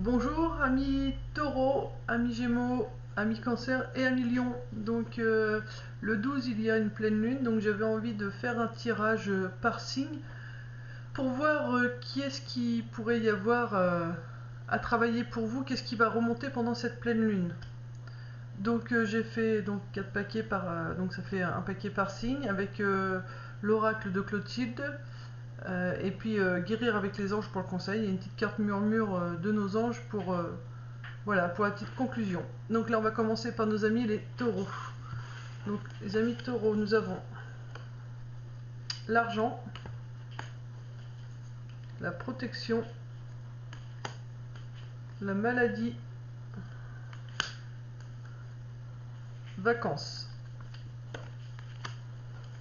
Bonjour amis taureaux, amis gémeaux, amis cancer et amis lion. Donc le 12 il y a une pleine lune, donc j'avais envie de faire un tirage par signe pour voir qui est-ce qui pourrait y avoir à travailler pour vous, qu'est-ce qui va remonter pendant cette pleine lune. Donc j'ai fait donc 4 paquets par donc ça fait un paquet par signe avec l'oracle de Clotilde. Et puis guérir avec les anges pour le conseil. Il y a une petite carte murmure de nos anges pour, voilà, pour la petite conclusion. Donc là on va commencer par nos amis les taureaux. Donc les amis taureaux, nous avons l'argent, la protection, la maladie, vacances.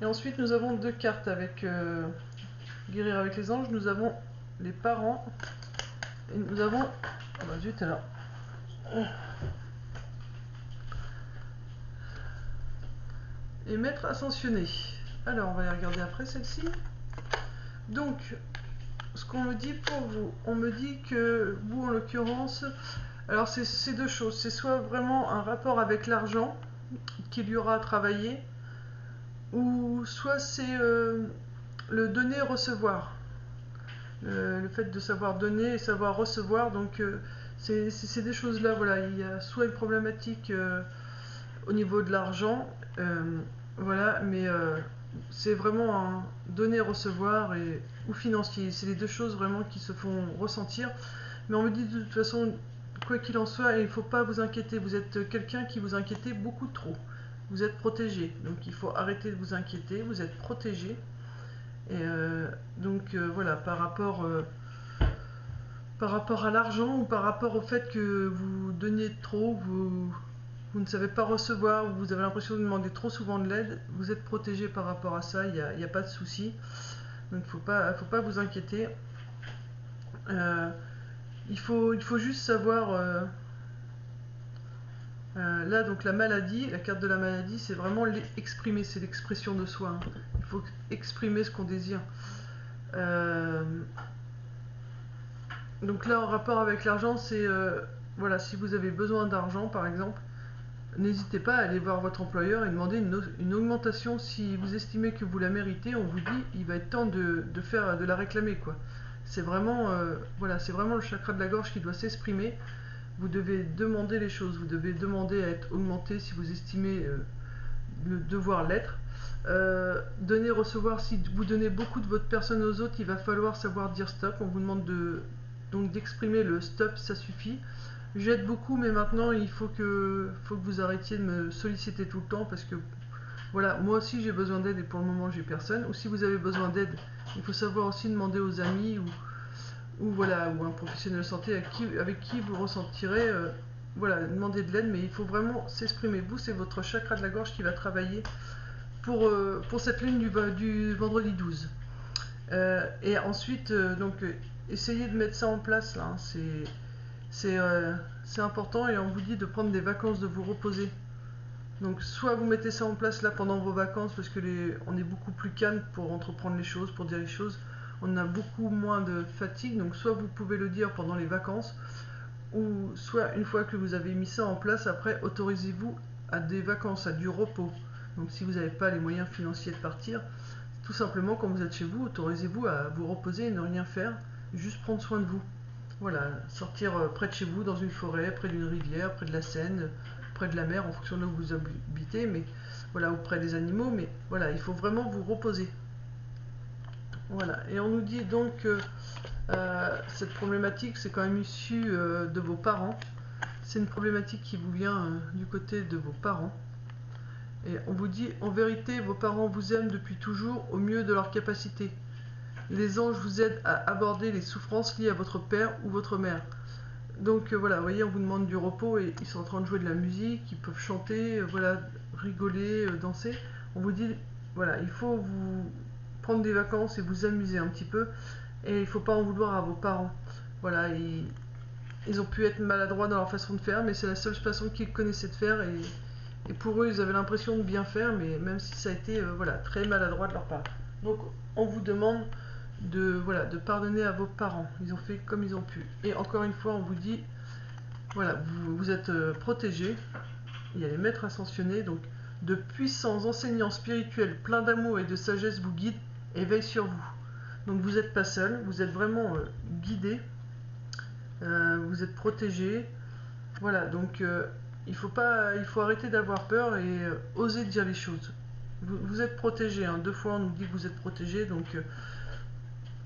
Et ensuite nous avons deux cartes avec guérir avec les anges. Nous avons les parents et nous avons, oh bah zut alors, et maître ascensionné. Alors on va les regarder après celle-ci. Donc ce qu'on me dit pour vous, on me dit que vous en l'occurrence, alors c'est deux choses, c'est soit vraiment un rapport avec l'argent qu'il y aura à travailler, ou soit c'est le donner recevoir, le fait de savoir donner et savoir recevoir. Donc c'est des choses là, voilà, il y a soit une problématique au niveau de l'argent, voilà, mais c'est vraiment un donner-recevoir ou financier. C'est les deux choses vraiment qui se font ressentir. Mais on me dit de toute façon, quoi qu'il en soit, il ne faut pas vous inquiéter. Vous êtes quelqu'un qui vous inquiétez beaucoup trop. Vous êtes protégé. Donc il faut arrêter de vous inquiéter. Vous êtes protégé. Et donc voilà, par rapport à l'argent ou par rapport au fait que vous donniez trop, vous ne savez pas recevoir, ou vous avez l'impression de demander trop souvent de l'aide, vous êtes protégé par rapport à ça, il n'y a pas de souci. Donc il ne faut pas vous inquiéter. Il faut juste savoir... là, donc la maladie, la carte de la maladie, c'est vraiment exprimer, c'est l'expression de soi. Hein. Il faut exprimer ce qu'on désire. Donc là, en rapport avec l'argent, c'est... voilà, si vous avez besoin d'argent, par exemple, n'hésitez pas à aller voir votre employeur et demander une augmentation. Si vous estimez que vous la méritez, on vous dit il va être temps de la réclamer, quoi. C'est vraiment, voilà, c'est vraiment le chakra de la gorge qui doit s'exprimer. Vous devez demander les choses, vous devez demander à être augmenté si vous estimez devoir l'être. Donner, recevoir, si vous donnez beaucoup de votre personne aux autres, il va falloir savoir dire stop. On vous demande donc d'exprimer le stop, ça suffit. J'aide beaucoup, mais maintenant il faut que vous arrêtiez de me solliciter tout le temps, parce que voilà, moi aussi j'ai besoin d'aide et pour le moment j'ai personne. Ou si vous avez besoin d'aide, il faut savoir aussi demander aux amis ou voilà, ou un professionnel de santé avec qui vous ressentirez, voilà, demander de l'aide. Mais il faut vraiment s'exprimer. Vous, c'est votre chakra de la gorge qui va travailler pour cette lune du vendredi 12. Et ensuite, donc essayez de mettre ça en place là, hein. C'est important, et on vous dit de prendre des vacances, de vous reposer. Donc soit vous mettez ça en place là pendant vos vacances, parce que on est beaucoup plus calme pour entreprendre les choses, pour dire les choses. On a beaucoup moins de fatigue, donc soit vous pouvez le dire pendant les vacances, ou soit une fois que vous avez mis ça en place, après autorisez-vous à des vacances, à du repos. Donc si vous n'avez pas les moyens financiers de partir, tout simplement quand vous êtes chez vous, autorisez-vous à vous reposer et ne rien faire, juste prendre soin de vous. Voilà, sortir près de chez vous, dans une forêt, près d'une rivière, près de la Seine, près de la mer, en fonction de là où vous habitez, mais voilà, ou près des animaux, mais voilà, il faut vraiment vous reposer. Voilà, et on nous dit donc que cette problématique, c'est quand même issu de vos parents. C'est une problématique qui vous vient du côté de vos parents. Et on vous dit, en vérité, vos parents vous aiment depuis toujours au mieux de leur capacité. Les anges vous aident à aborder les souffrances liées à votre père ou votre mère. Donc voilà, vous voyez, on vous demande du repos et ils sont en train de jouer de la musique, ils peuvent chanter, voilà, rigoler, danser. On vous dit, voilà, il faut vous prendre des vacances et vous amuser un petit peu, et il ne faut pas en vouloir à vos parents. Voilà, ils ont pu être maladroits dans leur façon de faire, mais c'est la seule façon qu'ils connaissaient de faire, et pour eux, ils avaient l'impression de bien faire, mais même si ça a été voilà, très maladroit de leur part. Donc on vous demande voilà, de pardonner à vos parents. Ils ont fait comme ils ont pu. Et encore une fois, on vous dit, voilà, vous êtes protégés. Il y a les maîtres ascensionnés, donc de puissants enseignants spirituels pleins d'amour et de sagesse vous guident et veillent sur vous. Donc vous n'êtes pas seul, vous êtes vraiment guidés, vous êtes protégés. Voilà, donc il faut arrêter d'avoir peur et oser dire les choses. Vous êtes protégés, hein. 2 fois on nous dit que vous êtes protégés, donc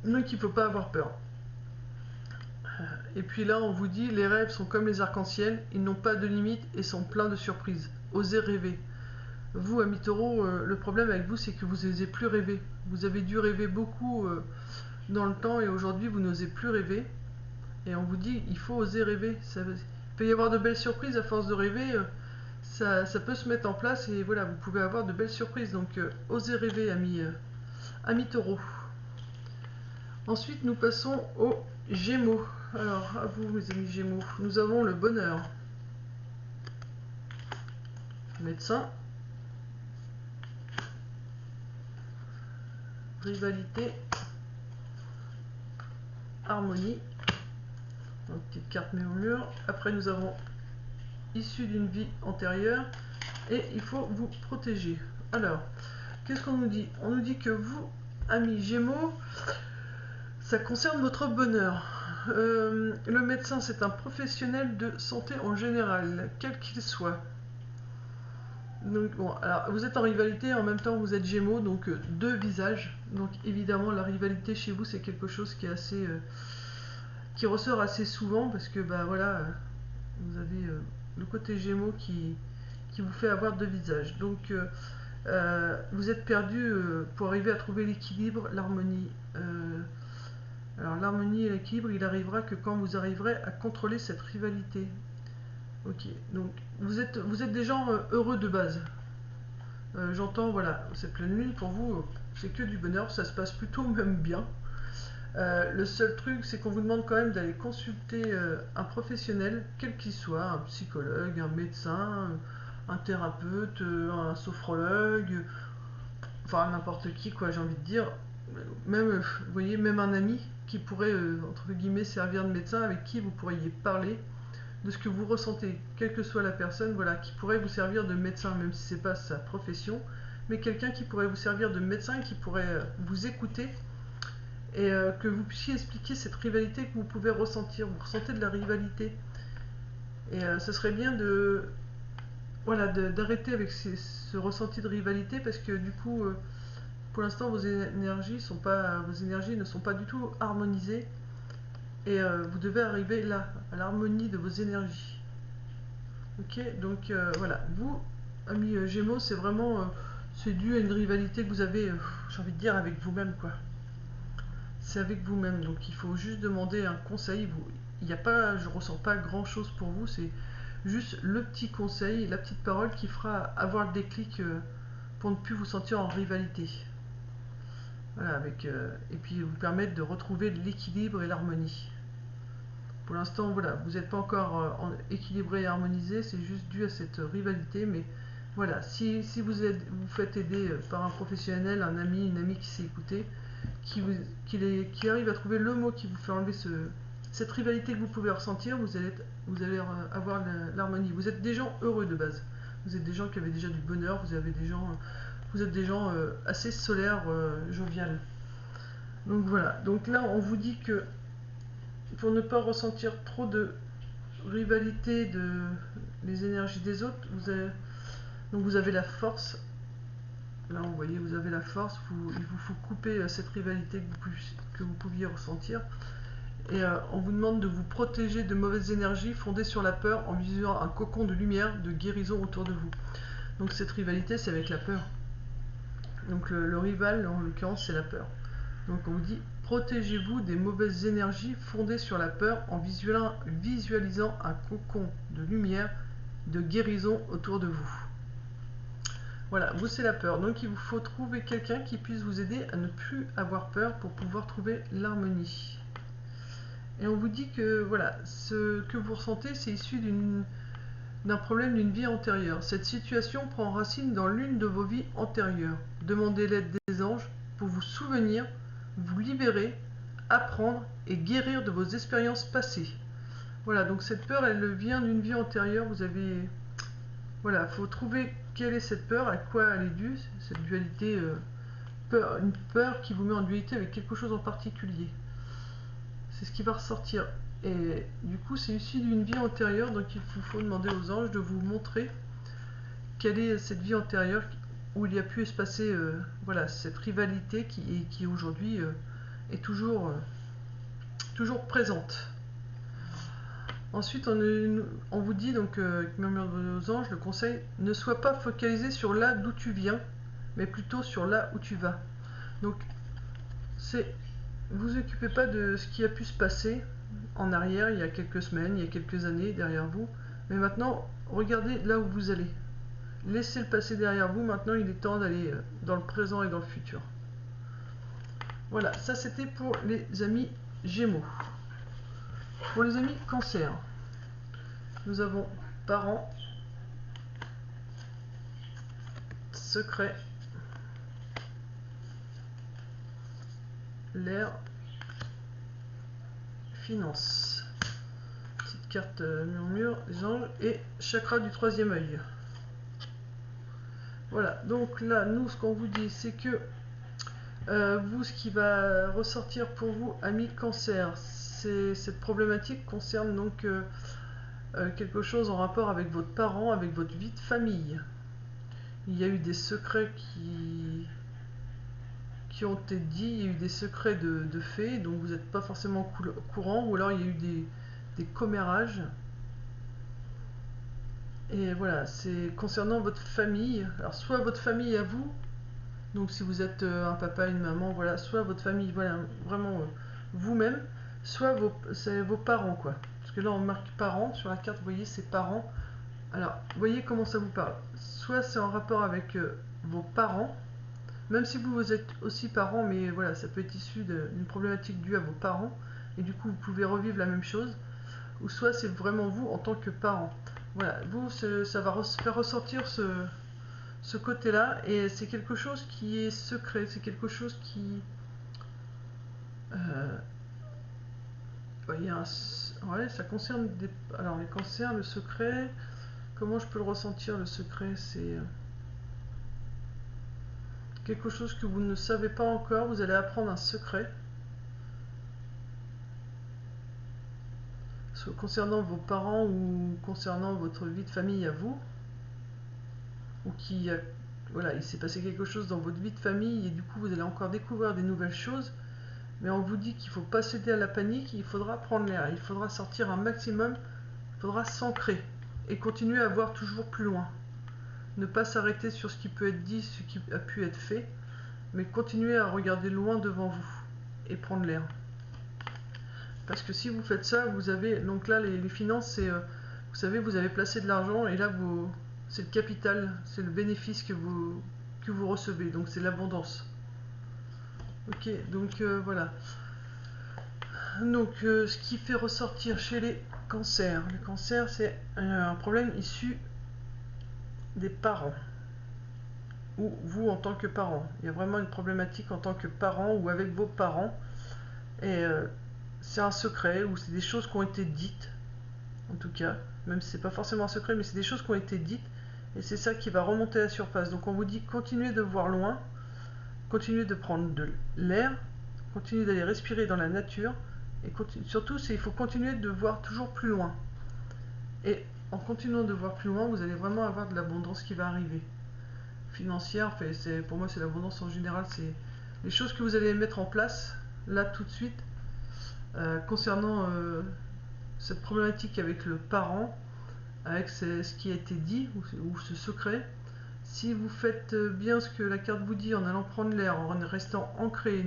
il ne faut pas avoir peur. Et puis là on vous dit, les rêves sont comme les arcs-en-ciel, ils n'ont pas de limite et sont pleins de surprises. Osez rêver. Vous, amis taureaux, le problème avec vous, c'est que vous n'osez plus rêver. Vous avez dû rêver beaucoup dans le temps et aujourd'hui vous n'osez plus rêver. Et on vous dit, il faut oser rêver. Il peut y avoir de belles surprises à force de rêver. Ça peut se mettre en place et voilà, vous pouvez avoir de belles surprises. Donc osez rêver, amis taureaux. Ensuite, nous passons aux Gémeaux. Alors, à vous, mes amis Gémeaux, nous avons le bonheur. Médecin. Rivalité. Harmonie. Donc, petite carte mise au mur. Après, nous avons issu d'une vie antérieure. Et il faut vous protéger. Alors, qu'est-ce qu'on nous dit? On nous dit que vous, amis Gémeaux, ça concerne votre bonheur. Le médecin, c'est un professionnel de santé en général, quel qu'il soit. Donc, bon, alors, vous êtes en rivalité, en même temps vous êtes Gémeaux, donc 2 visages. Donc évidemment, la rivalité chez vous, c'est quelque chose qui est assez, qui ressort assez souvent, parce que bah voilà, vous avez le côté Gémeaux qui vous fait avoir 2 visages. Donc vous êtes perdu pour arriver à trouver l'équilibre, l'harmonie. Alors l'harmonie et l'équilibre, il arrivera que quand vous arriverez à contrôler cette rivalité. Ok, donc vous êtes des gens heureux de base. J'entends, voilà, cette pleine lune pour vous, c'est que du bonheur, ça se passe plutôt même bien. Le seul truc, c'est qu'on vous demande quand même d'aller consulter un professionnel, quel qu'il soit, un psychologue, un médecin, un thérapeute, un sophrologue, enfin n'importe qui, quoi, j'ai envie de dire. Même, vous voyez, même un ami qui pourrait, entre guillemets, servir de médecin, avec qui vous pourriez parler de ce que vous ressentez, quelle que soit la personne, voilà, qui pourrait vous servir de médecin, même si c'est pas sa profession, mais quelqu'un qui pourrait vous servir de médecin, qui pourrait vous écouter et que vous puissiez expliquer cette rivalité que vous pouvez ressentir. Vous ressentez de la rivalité et ce serait bien de voilà d'arrêter avec ce ressenti de rivalité, parce que du coup pour l'instant vos énergies ne sont pas du tout harmonisées. Et vous devez arriver là, à l'harmonie de vos énergies. Ok, donc voilà, vous, amis Gémeaux, c'est vraiment c'est dû à une rivalité que vous avez, j'ai envie de dire, avec vous-même, quoi. C'est avec vous-même, donc il faut juste demander un conseil. Il n'y a pas, je ressens pas grand-chose pour vous, c'est juste le petit conseil, la petite parole qui fera avoir le déclic pour ne plus vous sentir en rivalité. Voilà, et puis vous permettre de retrouver l'équilibre et l'harmonie. Pour l'instant, voilà, vous n'êtes pas encore équilibré et harmonisé, c'est juste dû à cette rivalité, mais voilà, si vous faites aider par un professionnel, un ami, une amie qui sait écouter, qui arrive à trouver le mot qui vous fait enlever cette rivalité que vous pouvez ressentir, vous allez avoir l'harmonie. Vous êtes des gens heureux de base, vous êtes des gens qui avaient déjà du bonheur, vous êtes des gens assez solaires, joviales. Donc voilà, donc là on vous dit que pour ne pas ressentir trop de rivalité de les énergies des autres, vous avez la force. Là, vous voyez, vous avez la force. Il vous faut couper cette rivalité que vous pouviez ressentir. Et on vous demande de vous protéger de mauvaises énergies fondées sur la peur en visualisant un cocon de lumière, de guérison autour de vous. Donc cette rivalité, c'est avec la peur. Donc le rival, en l'occurrence, c'est la peur. Donc on vous dit, protégez-vous des mauvaises énergies fondées sur la peur en visualisant un cocon de lumière, de guérison autour de vous. Voilà, vous c'est la peur. Donc il vous faut trouver quelqu'un qui puisse vous aider à ne plus avoir peur pour pouvoir trouver l'harmonie. Et on vous dit que voilà, ce que vous ressentez, c'est issu d'un problème d'une vie antérieure. Cette situation prend racine dans l'une de vos vies antérieures. Demandez l'aide des anges pour vous souvenir vous libérer, apprendre et guérir de vos expériences passées. Voilà, donc cette peur, elle vient d'une vie antérieure. Vous avez... Voilà, il faut trouver quelle est cette peur, à quoi elle est due, cette dualité, une peur qui vous met en dualité avec quelque chose en particulier. C'est ce qui va ressortir. Et du coup, c'est issu d'une vie antérieure, donc il vous faut demander aux anges de vous montrer quelle est cette vie antérieure où il y a pu se passer voilà, cette rivalité qui aujourd'hui est toujours présente. Ensuite, on vous dit, donc, avec Murmure de nos anges, le conseil, ne sois pas focalisé sur là d'où tu viens, mais plutôt sur là où tu vas. Donc, vous occupez pas de ce qui a pu se passer en arrière, il y a quelques semaines, il y a quelques années derrière vous, mais maintenant, regardez là où vous allez. Laissez le passé derrière vous, maintenant il est temps d'aller dans le présent et dans le futur. Voilà, ça c'était pour les amis Gémeaux. Pour les amis Cancer, nous avons parents, secret, l'air, finance. Petite carte murmure, les anges et chakra du troisième œil. Voilà, donc là, nous, ce qu'on vous dit, c'est que vous, ce qui va ressortir pour vous, amis Cancer, cette problématique concerne donc quelque chose en rapport avec votre parent, avec votre vie de famille. Il y a eu des secrets qui ont été dits, il y a eu des secrets de faits dont vous n'êtes pas forcément au courant, ou alors il y a eu des commérages. Et voilà, c'est concernant votre famille. Alors soit votre famille à vous, donc si vous êtes un papa, une maman, voilà, soit votre famille, voilà, vraiment vous-même, soit c'est vos parents, quoi. Parce que là on marque parents, sur la carte, vous voyez, c'est parents. Alors, voyez comment ça vous parle. Soit c'est en rapport avec vos parents, même si vous êtes aussi parents, mais voilà, ça peut être issu d'une problématique due à vos parents, et du coup vous pouvez revivre la même chose, ou soit c'est vraiment vous en tant que parent. Voilà, vous, ça va faire ressortir ce côté-là, et c'est quelque chose qui est secret, c'est quelque chose qui... ouais, ça concerne des... Alors, les cancers, le secret, comment je peux le ressentir, le secret, c'est... quelque chose que vous ne savez pas encore, vous allez apprendre un secret. Soit concernant vos parents ou concernant votre vie de famille à vous, ou voilà, il s'est passé quelque chose dans votre vie de famille et du coup vous allez encore découvrir des nouvelles choses, mais on vous dit qu'il ne faut pas céder à la panique, il faudra prendre l'air, il faudra sortir un maximum, il faudra s'ancrer et continuer à voir toujours plus loin. Ne pas s'arrêter sur ce qui peut être dit, ce qui a pu être fait, mais continuer à regarder loin devant vous et prendre l'air. Parce que si vous faites ça, vous avez, donc là les finances, c'est, vous savez, vous avez placé de l'argent et là c'est le capital, c'est le bénéfice que vous recevez, donc c'est l'abondance. Ok, donc voilà. Donc ce qui fait ressortir chez les cancers, c'est un problème issu des parents, ou vous en tant que parent. Il y a vraiment une problématique en tant que parent ou avec vos parents, et c'est un secret, ou c'est des choses qui ont été dites, en tout cas, même si c'est pas forcément un secret, mais c'est des choses qui ont été dites, et c'est ça qui va remonter à la surface. Donc on vous dit, continuez de voir loin, continuez de prendre de l'air, continuez d'aller respirer dans la nature, et surtout, il faut continuer de voir toujours plus loin. Et en continuant de voir plus loin, vous allez vraiment avoir de l'abondance qui va arriver. Financière, pour moi c'est l'abondance en général, c'est les choses que vous allez mettre en place, là tout de suite, concernant cette problématique avec le parent, avec ce qui a été dit, ou ce secret. Si vous faites bien ce que la carte vous dit, en allant prendre l'air, en restant ancré,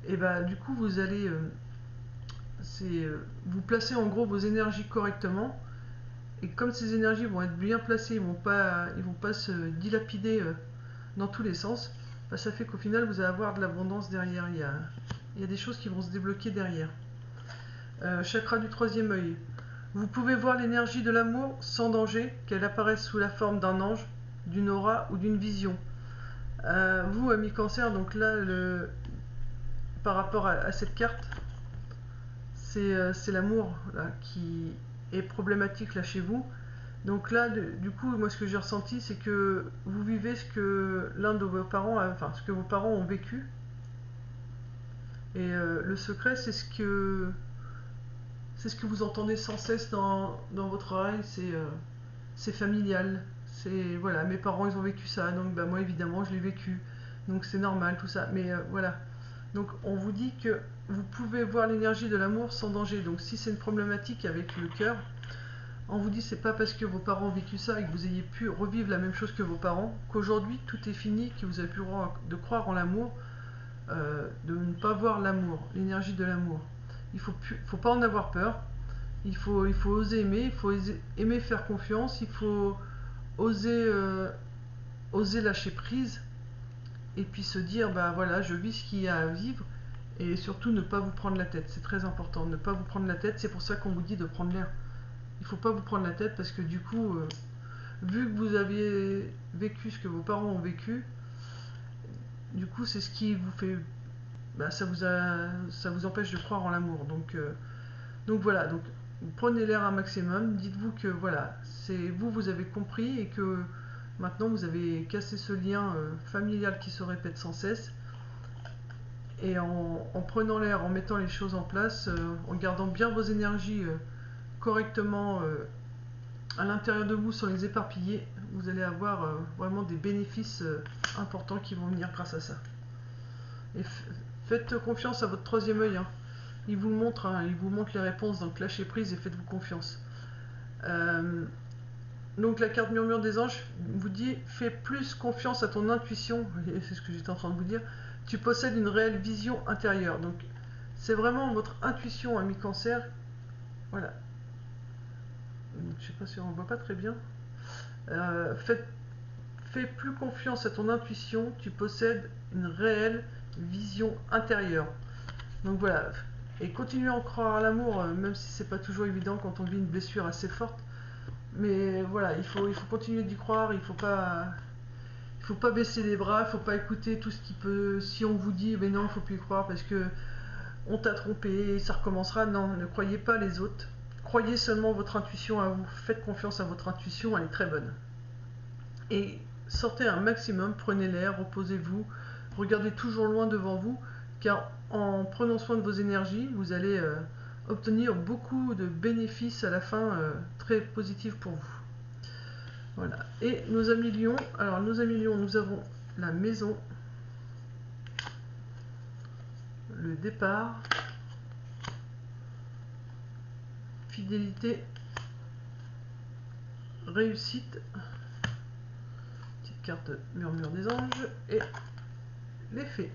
et bah du coup vous allez vous placer en gros vos énergies correctement, et comme ces énergies vont être bien placées, ils vont pas se dilapider dans tous les sens, bah, ça fait qu'au final vous allez avoir de l'abondance derrière, il y a des choses qui vont se débloquer derrière. Chakra du troisième œil. Vous pouvez voir l'énergie de l'amour sans danger, qu'elle apparaisse sous la forme d'un ange, d'une aura ou d'une vision. Vous, amis cancer, donc là, par rapport à cette carte, c'est l'amour là qui est problématique là chez vous. Donc là, du coup, moi ce que j'ai ressenti, c'est que vous vivez ce que l'un de vos parents, enfin ce que vos parents ont vécu. Et le secret, c'est ce que vous entendez sans cesse dans votre oreille, c'est familial. C'est voilà, mes parents ils ont vécu ça, donc bah, moi évidemment je l'ai vécu, donc c'est normal tout ça. Mais voilà, donc on vous dit que vous pouvez voir l'énergie de l'amour sans danger. Donc si c'est une problématique avec le cœur, on vous dit c'est pas parce que vos parents ont vécu ça et que vous ayez pu revivre la même chose que vos parents qu'aujourd'hui tout est fini, que vous avez pu de croire en l'amour, de ne pas voir l'amour, l'énergie de l'amour. Faut pas en avoir peur. Il faut oser aimer, il faut aimer faire confiance, il faut oser, oser lâcher prise et puis se dire bah voilà, je vis ce qu'il y a à vivre et surtout ne pas vous prendre la tête. C'est très important, ne pas vous prendre la tête. C'est pour ça qu'on vous dit de prendre l'air. Il faut pas vous prendre la tête parce que du coup, vu que vous aviez vécu ce que vos parents ont vécu, du coup c'est ce qui vous fait, bah, ça vous empêche de croire en l'amour. Donc voilà, donc prenez l'air un maximum, dites-vous que voilà, c'est vous avez compris et que maintenant vous avez cassé ce lien familial qui se répète sans cesse. Et en prenant l'air, en mettant les choses en place, en gardant bien vos énergies correctement à l'intérieur de vous sans les éparpiller, vous allez avoir vraiment des bénéfices importants qui vont venir grâce à ça. Et faites confiance à votre troisième œil, hein. Il vous montre les réponses, donc lâchez prise et faites-vous confiance. Donc la carte murmure des anges vous dit fais plus confiance à ton intuition, c'est ce que j'étais en train de vous dire. Tu possèdes une réelle vision intérieure. Donc c'est vraiment votre intuition, ami Cancer. Voilà. Je sais pas si on ne voit pas très bien. Fais plus confiance à ton intuition. Tu possèdes une réelle vision intérieure. Donc voilà. Et continuez à en croire à l'amour, même si c'est pas toujours évident quand on vit une blessure assez forte. Mais voilà, il faut continuer d'y croire, il faut pas baisser les bras, il faut pas écouter tout ce qui peut. Si on vous dit, mais non, il faut plus y croire parce que on t'a trompé, ça recommencera. Non, ne croyez pas les autres. Croyez seulement votre intuition à vous. Faites confiance à votre intuition, elle est très bonne. Et sortez un maximum, prenez l'air, reposez-vous, regardez toujours loin devant vous, car en prenant soin de vos énergies, vous allez obtenir beaucoup de bénéfices à la fin, très positifs pour vous. Voilà. Et nos amis lions, alors nos amis lions, nous avons la maison, le départ, fidélité, réussite, petite carte murmure des anges, et les fées.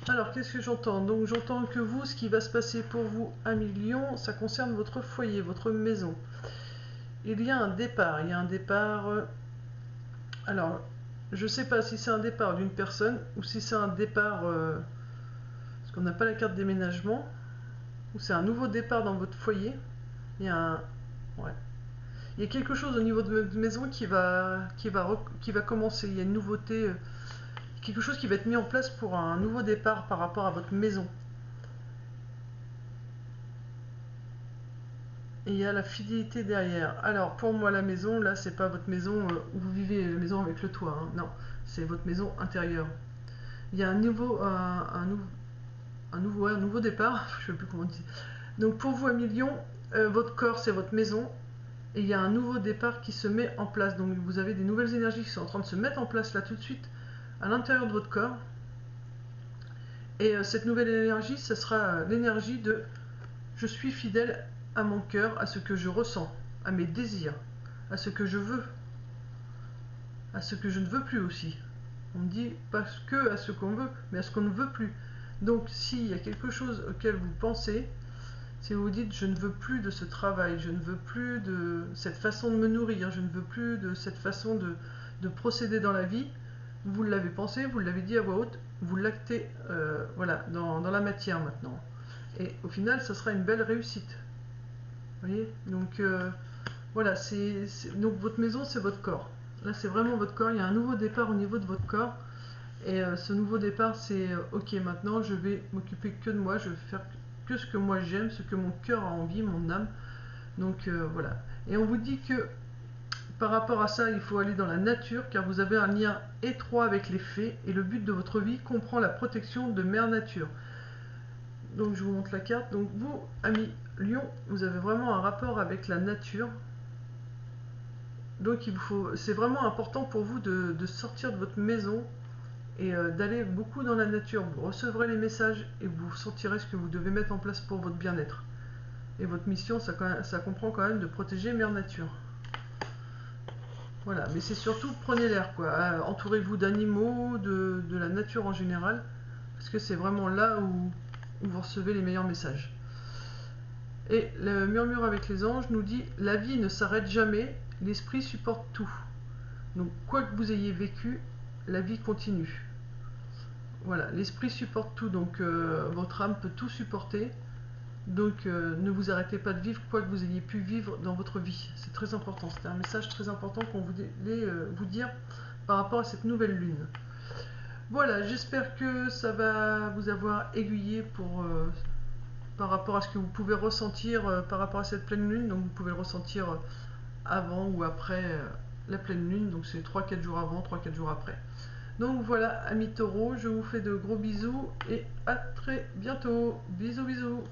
Alors, qu'est-ce que j'entends? Donc, j'entends que vous, ce qui va se passer pour vous, amis lions, ça concerne votre foyer, votre maison. Il y a un départ. Alors, je ne sais pas si c'est un départ d'une personne ou si c'est un départ, parce qu'on n'a pas la carte déménagement, ou c'est un nouveau départ dans votre foyer. Il y a ouais. Il y a quelque chose au niveau de votre maison qui va commencer. Il y a une nouveauté. Quelque chose qui va être mis en place pour un nouveau départ par rapport à votre maison. Et il y a la fidélité derrière. Alors pour moi la maison, là c'est pas votre maison où vous vivez, la maison avec le toit, hein. Non, c'est votre maison intérieure. Il y a un nouveau départ, je ne sais plus comment on dit. Donc pour vous amis lions, votre corps c'est votre maison. Et il y a un nouveau départ qui se met en place. Donc vous avez des nouvelles énergies qui sont en train de se mettre en place là tout de suite à l'intérieur de votre corps. Et cette nouvelle énergie, ce sera l'énergie de je suis fidèle à mon cœur, à ce que je ressens, à mes désirs, à ce que je veux, à ce que je ne veux plus aussi. On dit pas que à ce qu'on veut, mais à ce qu'on ne veut plus. Donc s'il y a quelque chose auquel vous pensez, si vous vous dites je ne veux plus de ce travail, je ne veux plus de cette façon de me nourrir, je ne veux plus de cette façon de procéder dans la vie, vous l'avez pensé, vous l'avez dit à voix haute, vous l'actez voilà, dans la matière maintenant. Et au final, ça sera une belle réussite. Vous voyez? Donc voilà, donc votre maison, c'est votre corps. Là, c'est vraiment votre corps. Il y a un nouveau départ au niveau de votre corps. Et ce nouveau départ, c'est ok, maintenant je vais m'occuper que de moi, je vais faire que ce que moi j'aime, ce que mon cœur a envie, mon âme. Donc voilà. Et on vous dit que par rapport à ça, il faut aller dans la nature car vous avez un lien étroit avec les fées et le but de votre vie comprend la protection de Mère Nature. Donc je vous montre la carte. Donc vous, amis Lion, vous avez vraiment un rapport avec la nature. Donc c'est vraiment important pour vous de sortir de votre maison et d'aller beaucoup dans la nature. Vous recevrez les messages et vous sentirez ce que vous devez mettre en place pour votre bien-être. Et votre mission, ça comprend quand même de protéger Mère Nature. Voilà, mais c'est surtout prenez l'air, quoi. Entourez-vous d'animaux, de la nature en général, parce que c'est vraiment là où vous recevez les meilleurs messages. Et le murmure avec les anges nous dit la vie ne s'arrête jamais, l'esprit supporte tout. Donc quoi que vous ayez vécu, la vie continue. Voilà, l'esprit supporte tout, donc votre âme peut tout supporter. Donc ne vous arrêtez pas de vivre quoi que vous ayez pu vivre dans votre vie. C'est très important, c'est un message très important qu'on voulait vous dire par rapport à cette nouvelle lune. Voilà, j'espère que ça va vous avoir aiguillé par rapport à ce que vous pouvez ressentir par rapport à cette pleine lune. Donc vous pouvez le ressentir avant ou après la pleine lune, donc c'est 3-4 jours avant, 3-4 jours après. Donc voilà, amis taureaux, je vous fais de gros bisous et à très bientôt. Bisous bisous.